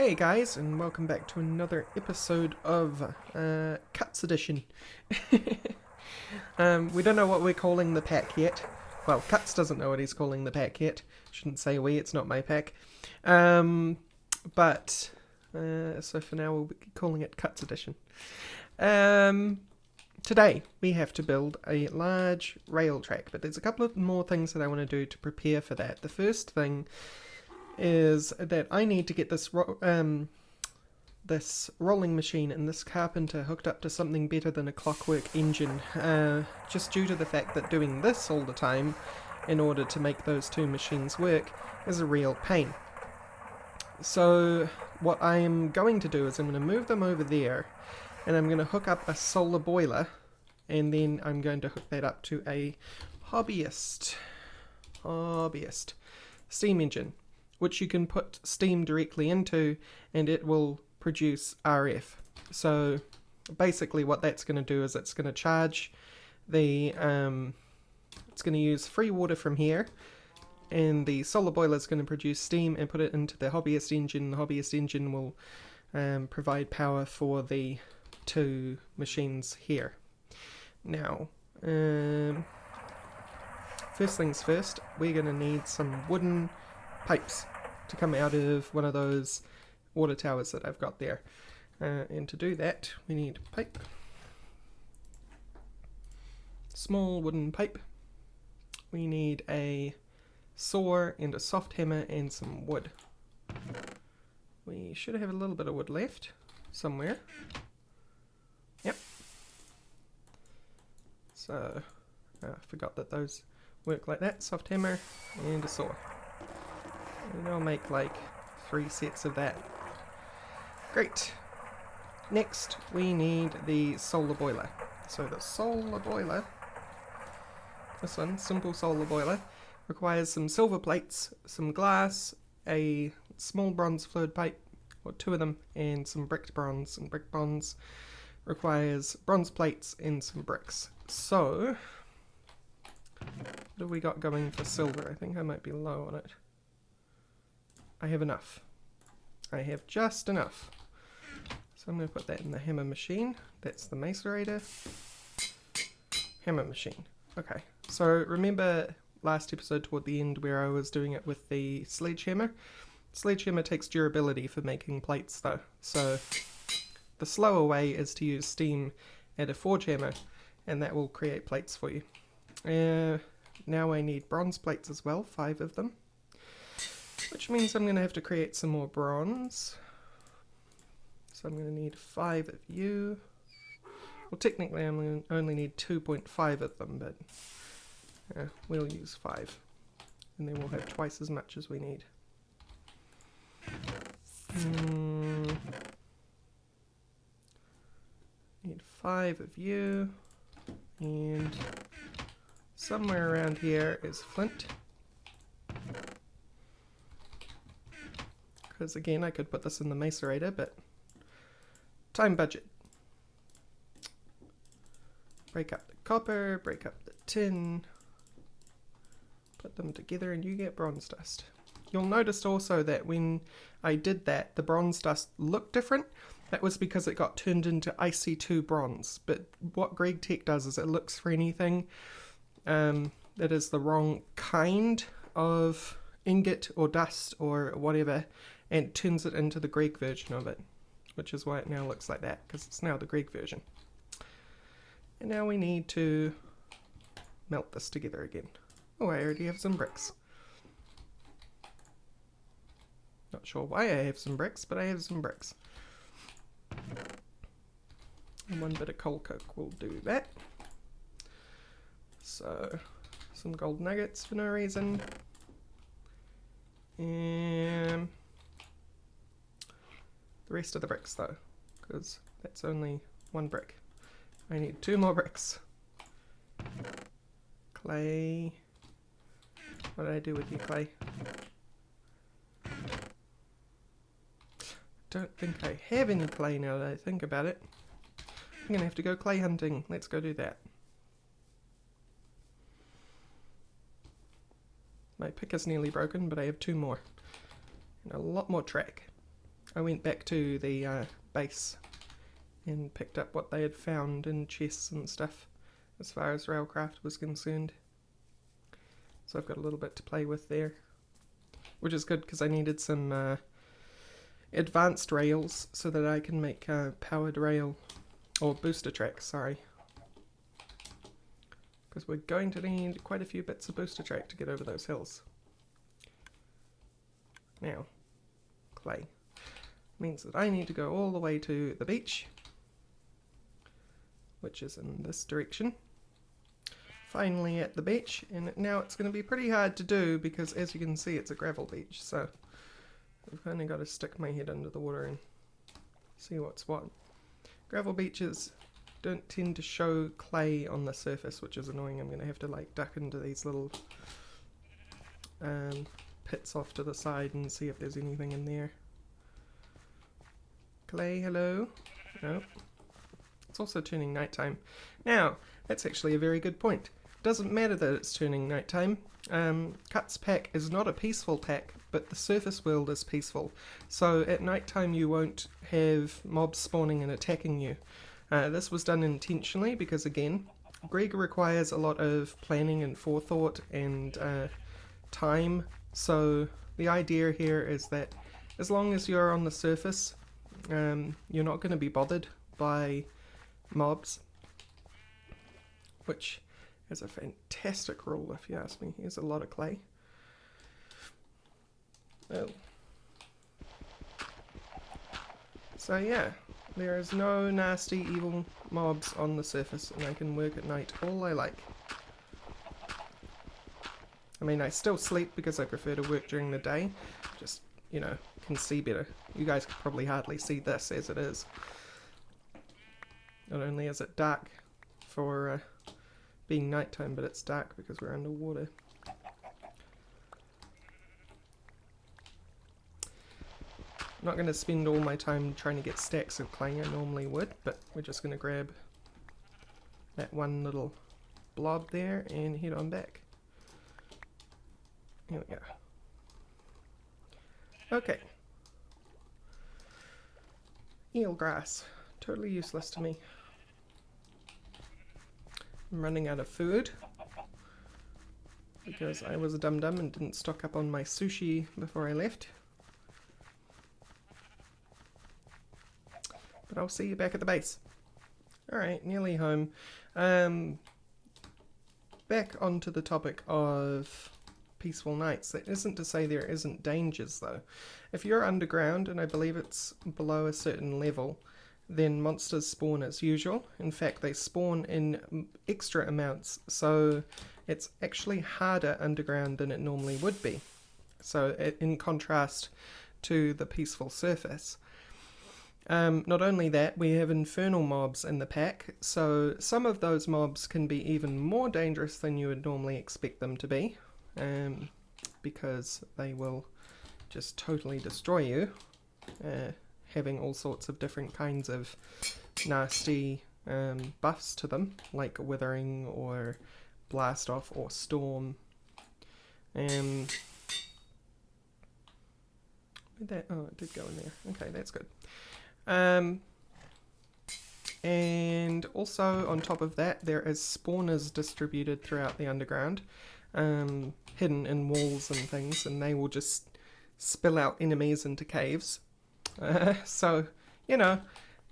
Hey guys, and welcome back to another episode of Cuts Edition. We don't know what we're calling the pack yet. Well, Cuts doesn't know what he's calling the pack yet. Shouldn't say we, it's not my pack. So for now we'll be calling it Cuts Edition. Today we have to build a large rail track, but there's a couple of more things that I want to do to prepare for that. The first thing is that I need to get this this rolling machine and this carpenter hooked up to something better than a clockwork engine, just due to the fact that doing this all the time in order to make those two machines work is a real pain. So what I'm going to do is I'm going to move them over there and I'm going to hook up a solar boiler, and then I'm going to hook that up to a Hobbyist steam engine, which you can put steam directly into and it will produce RF. So basically what that's going to do is it's going to charge the, it's going to use free water from here, and the solar boiler is going to produce steam and put it into the Hobbyist engine. The Hobbyist engine will provide power for the two machines here. Now, first things first, we're going to need some wooden pipes to come out of one of those water towers that I've got there. And to do that, we need a pipe. Small wooden pipe. We need a saw and a soft hammer and some wood. We should have a little bit of wood left somewhere. Yep. So, I forgot that those work like that. Soft hammer and a saw. And I'll make like 3 sets of that. Great. Next, we need the solar boiler. So the solar boiler, this one, simple solar boiler, requires some silver plates, some glass, a small bronze fluid pipe, or 2 of them, and some bricked bronze. And brick bronze requires bronze plates and some bricks. So, what have we got going for silver? I think I might be low on it. I have enough. I have just enough. So I'm going to put that in the hammer machine. That's the macerator. Hammer machine. Okay. So remember last episode toward the end where I was doing it with the sledgehammer? Sledgehammer takes durability for making plates though. So the slower way is to use steam at a forge hammer, and that will create plates for you. Now I need bronze plates as well, 5 of them. Which means I'm going to have to create some more bronze. So I'm going to need 5 of you. Well, technically I'm going to only need 2.5 of them, but we'll use 5. And then we'll have twice as much as we need. Need 5 of you. And somewhere around here is flint. Because again, I could put this in the macerator, but time budget. Break up the copper, break up the tin, put them together and you get bronze dust. You'll notice also that when I did that, the bronze dust looked different. That was because it got turned into IC2 bronze. But what GRAEGified does is it looks for anything that is the wrong kind of ingot or dust or whatever, and turns it into the GRAEG version of it, which is why it now looks like that, because it's now the GRAEG version. And now we need to melt this together again. Oh, I already have some bricks. Not sure why I have some bricks, but I have some bricks. And 1 bit of coal coke will do that. So, some gold nuggets for no reason. And the rest of the bricks though, because that's only 1 brick. I need 2 more bricks. Clay. What did I do with you, clay? Don't think I have any clay now that I think about it. I'm going to have to go clay hunting. Let's go do that. My pick is nearly broken, but I have 2 more. And a lot more track. I went back to the base and picked up what they had found in chests and stuff as far as railcraft was concerned. So I've got a little bit to play with there, which is good because I needed some advanced rails so that I can make powered rail, or booster tracks, sorry. Because we're going to need quite a few bits of booster track to get over those hills. Now, clay means that I need to go all the way to the beach, which is in this direction. Finally at the beach, and now it's going to be pretty hard to do because, as you can see, it's a gravel beach, so I've kind of got to stick my head under the water and see what's what. Gravel beaches don't tend to show clay on the surface, which is annoying. I'm going to have to like duck into these little pits off to the side and see if there's anything in there. Clay, hello? No. It's also turning nighttime. Now, that's actually a very good point. Doesn't matter that it's turning nighttime. Cuts pack is not a peaceful pack, but the surface world is peaceful. So at nighttime you won't have mobs spawning and attacking you. This was done intentionally because, again, Greg requires a lot of planning and forethought and time. So the idea here is that as long as you're on the surface, you're not going to be bothered by mobs, which is a fantastic rule if you ask me. Here's a lot of clay. Oh. So yeah, there is no nasty evil mobs on the surface, and I can work at night all I like. I mean, I still sleep because I prefer to work during the day, just, you know, can see better. You guys can probably hardly see this as it is. Not only is it dark for being nighttime, but it's dark because we're underwater. I'm not going to spend all my time trying to get stacks of clay I normally would, but we're just going to grab that one little blob there and head on back. Here we go. Okay. Eelgrass. Totally useless to me. I'm running out of food because I was a dum-dum and didn't stock up on my sushi before I left. But I'll see you back at the base. Alright, nearly home. Back onto the topic of peaceful nights. That isn't to say there isn't dangers though. If you're underground, and I believe it's below a certain level, then monsters spawn as usual. In fact, they spawn in extra amounts, so it's actually harder underground than it normally would be. So in contrast to the peaceful surface. Not only that, we have infernal mobs in the pack, so some of those mobs can be even more dangerous than you would normally expect them to be, because they will just totally destroy you, having all sorts of different kinds of nasty buffs to them, like withering or blast off or storm. Oh, it did go in there. Okay, that's good. And also on top of that, there is spawners distributed throughout the underground, hidden in walls and things, and they will just spill out enemies into caves. So, you know,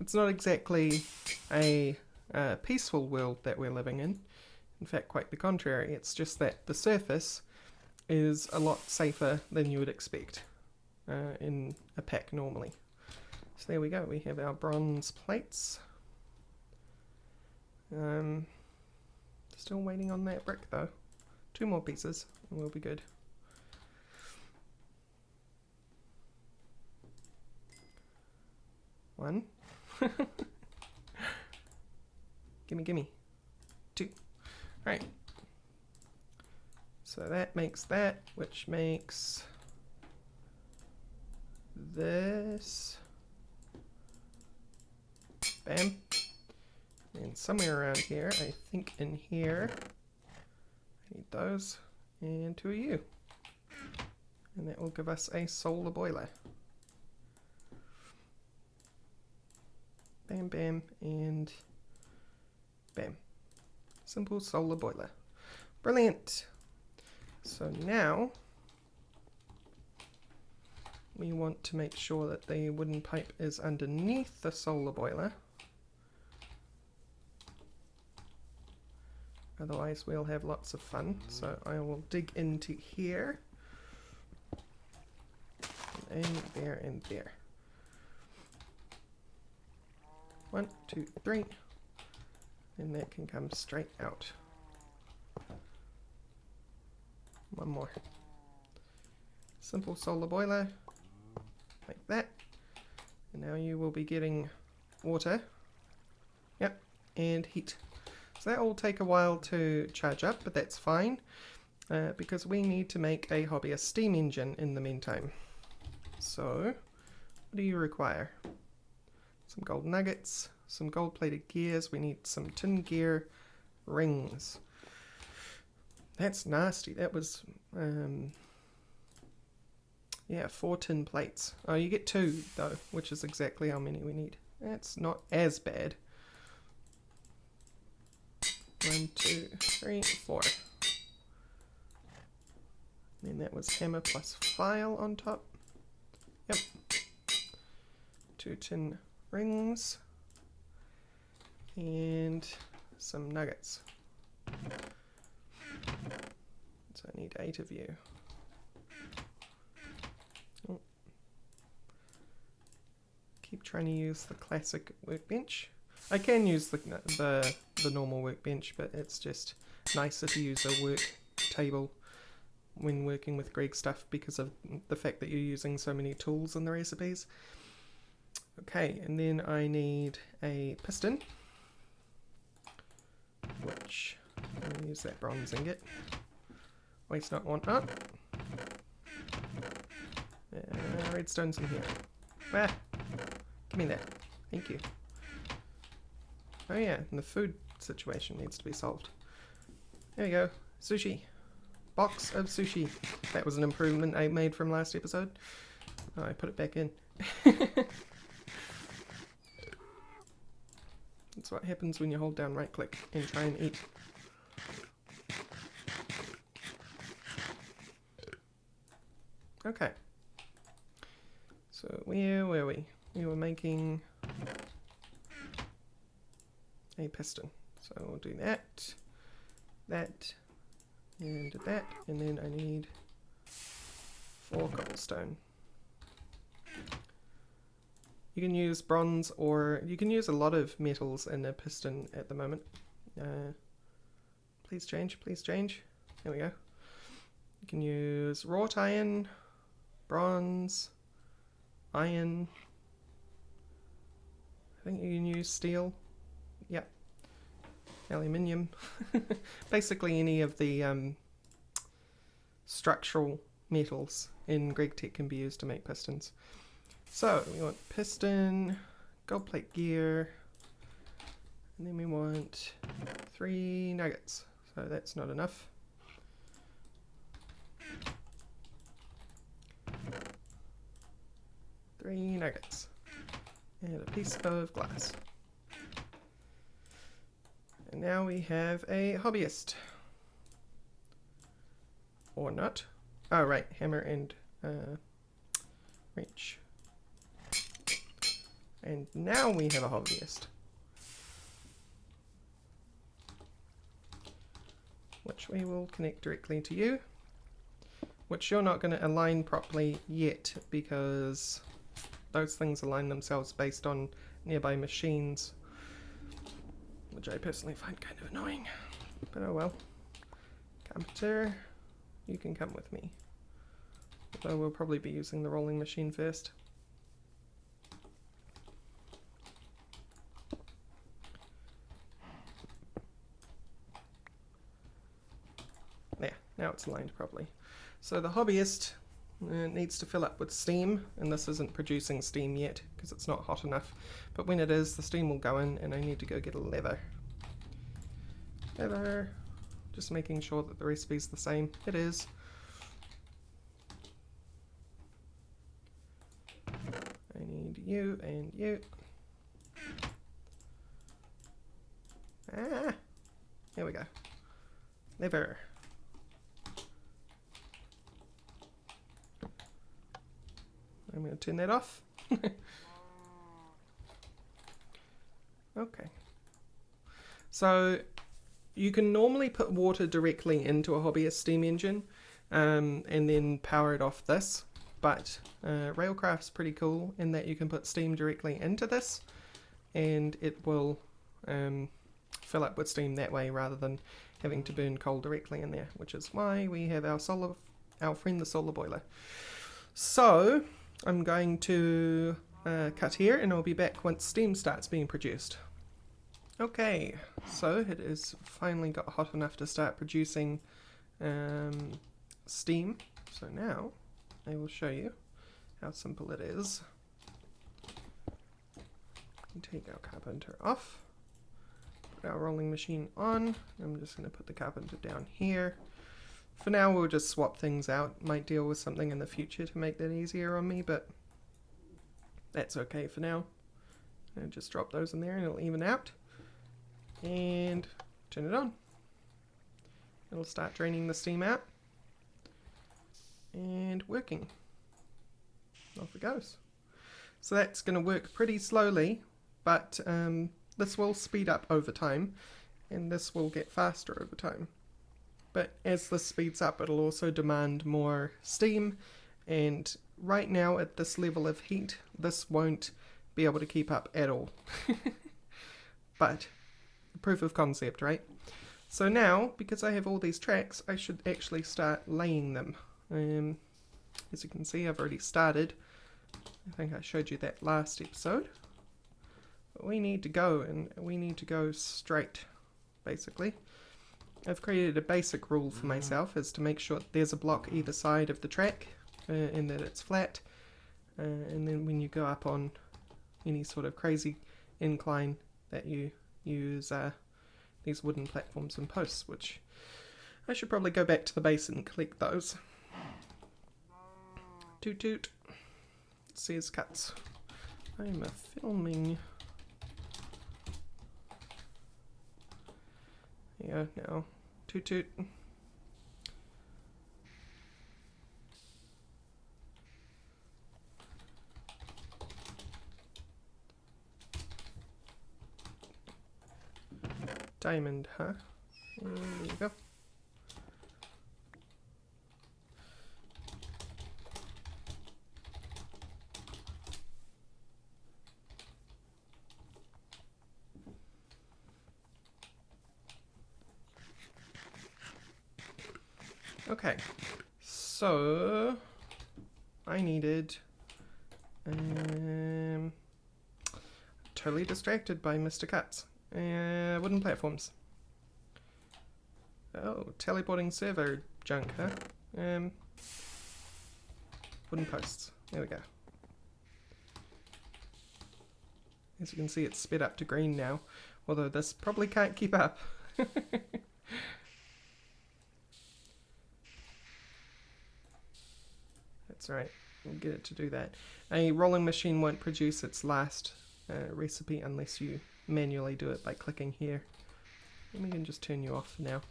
it's not exactly a peaceful world that we're living in. In fact, quite the contrary. It's just that the surface is a lot safer than you would expect in a pack normally. So there we go, we have our bronze plates. Still waiting on that brick though. 2 more pieces and we'll be good. One. Gimme. 2. Right. So that makes that, which makes this. Bam. And somewhere around here, I think in here, I need those, and 2 of you. And that will give us a solar boiler. bam, bam, and bam. Simple solar boiler. Brilliant. So now we want to make sure that the wooden pipe is underneath the solar boiler. Otherwise we'll have lots of fun. So I will dig into here. And there and there. 1, 2, 3. And that can come straight out. One more. Simple solar boiler. Like that. And now you will be getting water. Yep. And heat. So that will take a while to charge up, but that's fine. Because we need to make a Hobbyist steam engine in the meantime. So, what do you require? Some gold nuggets, some gold plated gears, we need some tin gear rings. That's nasty. That was, yeah, 4 tin plates. Oh, you get 2 though, which is exactly how many we need. That's not as bad. 1, 2, 3, 4. And then that was hammer plus file on top. Yep. 2 tin rings. And some nuggets. So I need 8 of you. Oh. Keep trying to use the classic workbench. I can use the normal workbench, but it's just nicer to use a work table when working with Greg stuff because of the fact that you're using so many tools in the recipes. Okay, and then I need a piston, which I'm going to use that bronze ingot. Waste not, want not. Redstone's in here. Ah, give me that. Thank you. Oh yeah, and the food situation needs to be solved. There we go. Sushi. Box of sushi. That was an improvement I made from last episode. Oh, I put it back in. That's what happens when you hold down right click and try and eat. Okay. So where were we? We were making a piston. So we'll do that, that, and that, and then I need 4 cobblestone. You can use bronze, or you can use a lot of metals in a piston at the moment. Please change, please change. There we go. You can use wrought iron, bronze, iron. I think you can use steel. Yep. Aluminium. Basically any of the structural metals in GRAEGtech can be used to make pistons. So we want piston, gold plate gear, and then we want 3 nuggets. So that's not enough. Three nuggets. And a piece of glass. And now we have a hobbyist. Or not. Oh right, hammer and reach. And now we have a hobbyist. Which we will connect directly to you. Which you're not going to align properly yet because those things align themselves based on nearby machines. Which I personally find kind of annoying. But oh well. Computer, you can come with me. Although we'll probably be using the rolling machine first. There, now it's aligned properly. So the hobbyist needs to fill up with steam, and this isn't producing steam yet because it's not hot enough. But when it is, the steam will go in, and I need to go get a lever. Lever. Just making sure that the recipe's the same. It is. I need you and you. Ah, there we go. Lever. I'm going to turn that off. Okay. So you can normally put water directly into a Hobbyist steam engine and then power it off this, but Railcraft's pretty cool in that you can put steam directly into this and it will fill up with steam that way rather than having to burn coal directly in there, which is why we have our friend the solar boiler. So I'm going to cut here and I'll be back once steam starts being produced. Okay, so it has finally got hot enough to start producing steam. So now I will show you how simple it is. Take our carpenter off, put our rolling machine on. I'm just going to put the carpenter down here. For now we'll just swap things out. Might deal with something in the future to make that easier on me, but that's okay for now. I'll just drop those in there and it'll even out. And turn it on. It'll start draining the steam out. And working. Off it goes. So that's going to work pretty slowly, but this will speed up over time, and this will get faster over time. But as this speeds up, it'll also demand more steam, and right now at this level of heat, this won't be able to keep up at all. But proof of concept, right? So now, because I have all these tracks, I should actually start laying them. As you can see, I've already started. I think I showed you that last episode. But we need to go, and we need to go straight, basically. I've created a basic rule for myself, is to make sure there's a block either side of the track, and that it's flat. And then when you go up on any sort of crazy incline, that you use these wooden platforms and posts, which I should probably go back to the base and collect those. Toot toot. It says cuts. I'm filming. Yeah, now. Toot toot. Diamond, huh? There you go. Okay, so I needed totally distracted by Mr. Cuts. Wooden platforms. Oh, teleporting servo junk, huh? Wooden posts. There we go. As you can see, it's sped up to green now, although this probably can't keep up. That's right, we'll get it to do that. A rolling machine won't produce its last recipe unless you manually do it by clicking here. And we can just turn you off now.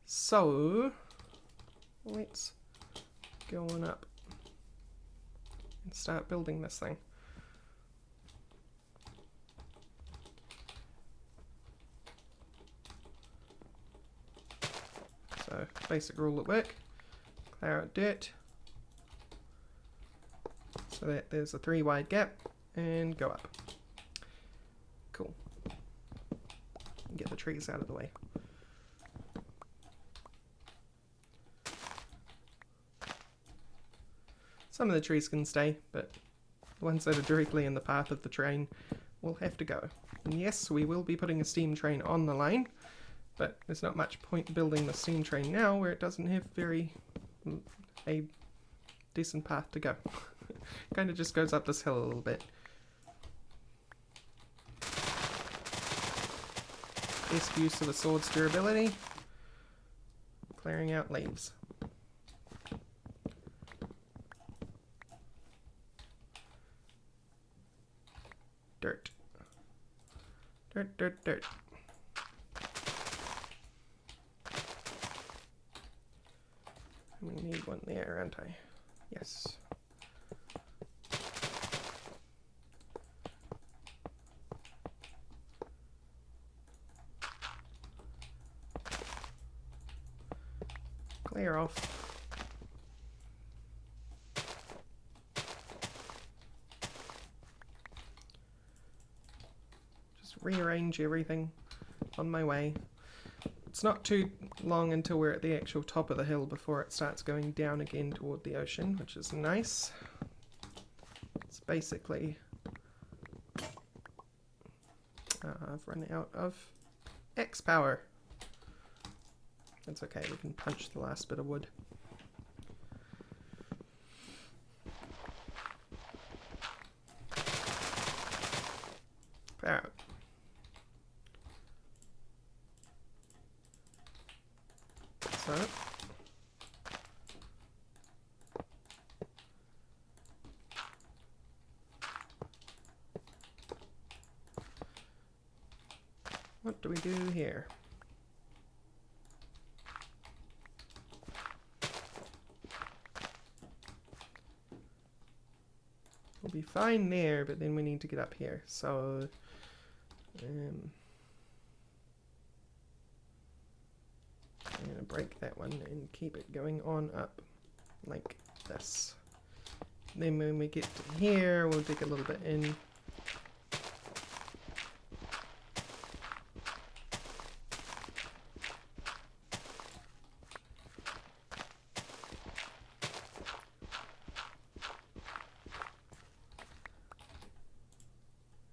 So let's go on up and start building this thing. So basic rule at work, clear out dirt so that there's a 3 wide gap and go up. Cool. Get the trees out of the way. Some of the trees can stay, but the ones that are directly in the path of the train will have to go. And yes, we will be putting a steam train on the line, but there's not much point building the steam train now where it doesn't have a decent path to go. Kind of just goes up this hill a little bit. Best use of a sword's durability. Clearing out leaves. Dirt. Dirt, dirt, dirt. We need one there, aren't I? Yes. Clear off. Just rearrange everything on my way. It's not too long until we're at the actual top of the hill before it starts going down again toward the ocean, which is nice. It's basically... I've run out of X power. That's okay, we can punch the last bit of wood. Power out. So, what do we do here? We'll be fine there, but then we need to get up here. So, I'm going to break that one and keep it going on up like this. Then when we get to here, we'll dig a little bit in.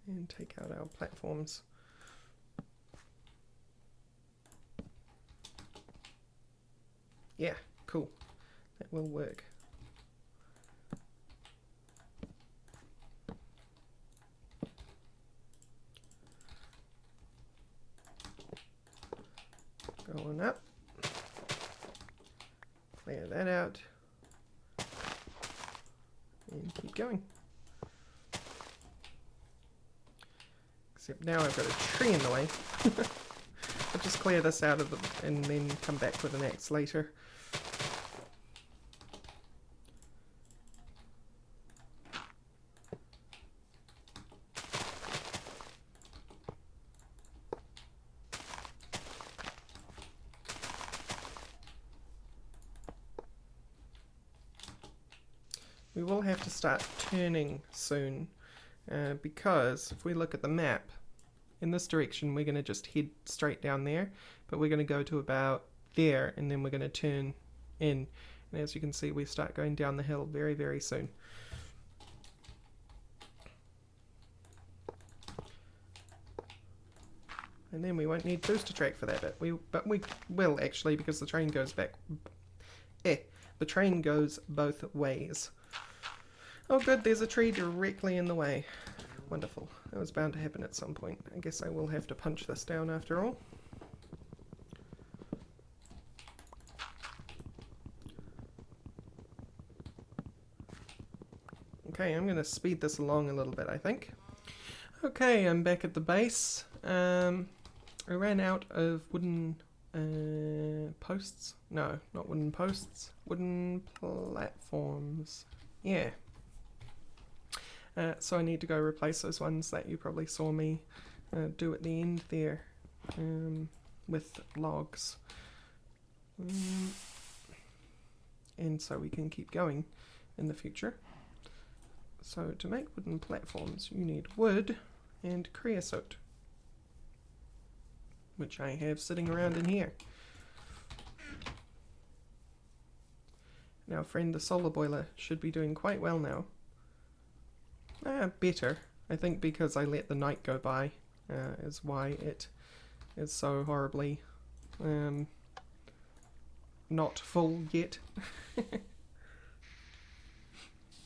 And take out our platforms. Yeah, cool. That will work. Going up. Clear that out. And keep going. Except now I've got a tree in the way. I'll just clear this out of the, and then come back with an axe later. We will have to start turning soon. Because if we look at the map, in this direction we're going to just head straight down there, but we're going to go to about there and then we're going to turn in, and as you can see we start going down the hill very, very soon. And then we won't need booster track for that bit, but we will actually, because the train goes back. The train goes both ways. Oh good, there's a tree directly in the way. Wonderful. That was bound to happen at some point. I guess I will have to punch this down after all. Okay, I'm going to speed this along a little bit, I think. Okay, I'm back at the base. I ran out of wooden posts. No, not wooden posts. Wooden platforms. Yeah. So I need to go replace those ones that you probably saw me do at the end there with logs. And so we can keep going in the future. So to make wooden platforms you need wood and creosote, which I have sitting around in here. Now friend, the solar boiler should be doing quite well now. Better, I think, because I let the night go by is why it is so horribly not full yet.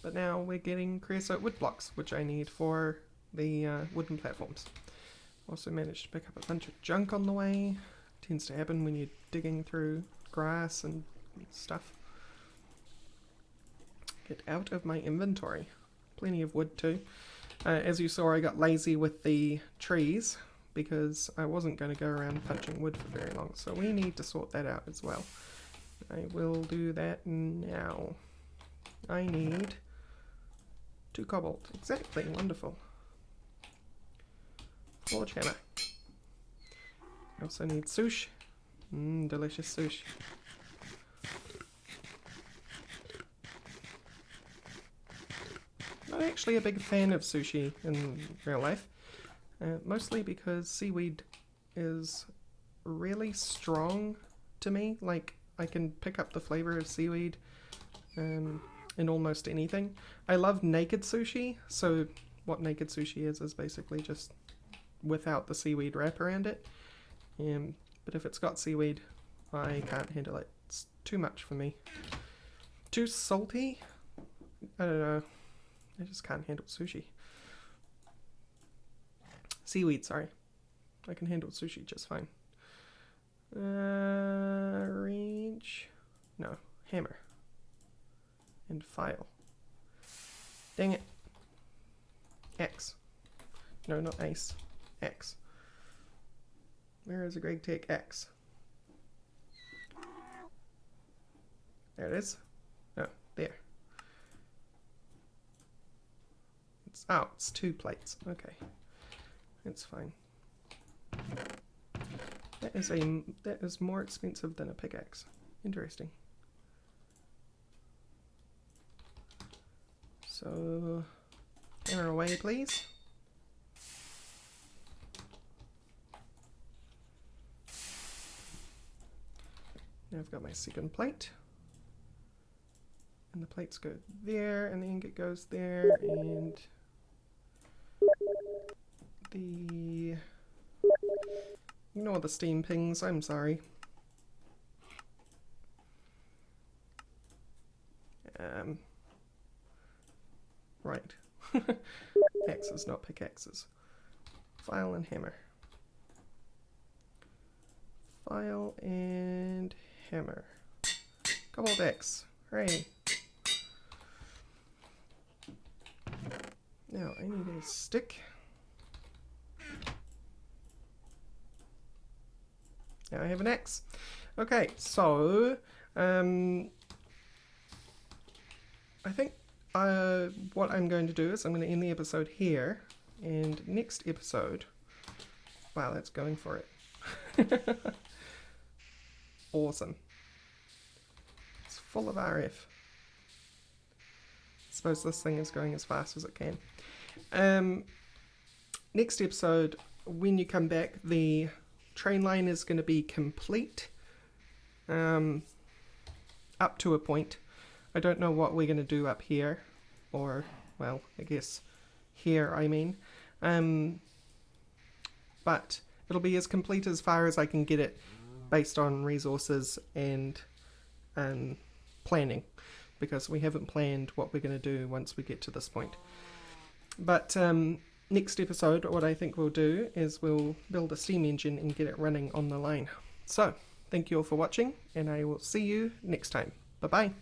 But now we're getting creosote wood blocks, which I need for the wooden platforms. Also managed to pick up a bunch of junk on the way. Tends to happen when you're digging through grass and stuff. Get out of my inventory. Plenty of wood too. As you saw, I got lazy with the trees because I wasn't going to go around punching wood for very long, so we need to sort that out as well. I will do that now. I need 2 cobalt. Exactly, wonderful. Forge hammer. I also need sushi. Delicious sushi. Not actually a big fan of sushi in real life, mostly because seaweed is really strong to me. Like, I can pick up the flavor of seaweed in almost anything. I love naked sushi, so what naked sushi is basically just without the seaweed wrap around it. But if it's got seaweed, I can't handle it. It's too much for me. Too salty? I don't know. I just can't handle sushi. Seaweed, sorry. I can handle sushi just fine. Range. No, hammer. And file. Dang it. X. No, not ace. X. Where is a GRAEGified X? There it is. No, there. It's 2 plates. Okay, that's fine. That is more expensive than a pickaxe. Interesting. So, hammer away, please. Now I've got my second plate. And the plates go there, and the ingot goes there, and the... Ignore the steam pings, I'm sorry. Right. Axes, not pickaxes. File and hammer. File and hammer. Cobalt X. Hooray. Now I need a stick. Now I have an X. Okay, so I think what I'm going to do is I'm going to end the episode here, and next episode, wow, that's going for it. Awesome. It's full of RF. I suppose this thing is going as fast as it can. Next episode, when you come back, the train line is going to be complete. Up to a point. I don't know what we're going to do up here. Or, well, I guess here, I mean. But it'll be as complete as far as I can get it based on resources and planning. Because we haven't planned what we're going to do once we get to this point. But next episode, what I think we'll do is we'll build a steam engine and get it running on the line. So, thank you all for watching, and I will see you next time. Bye-bye.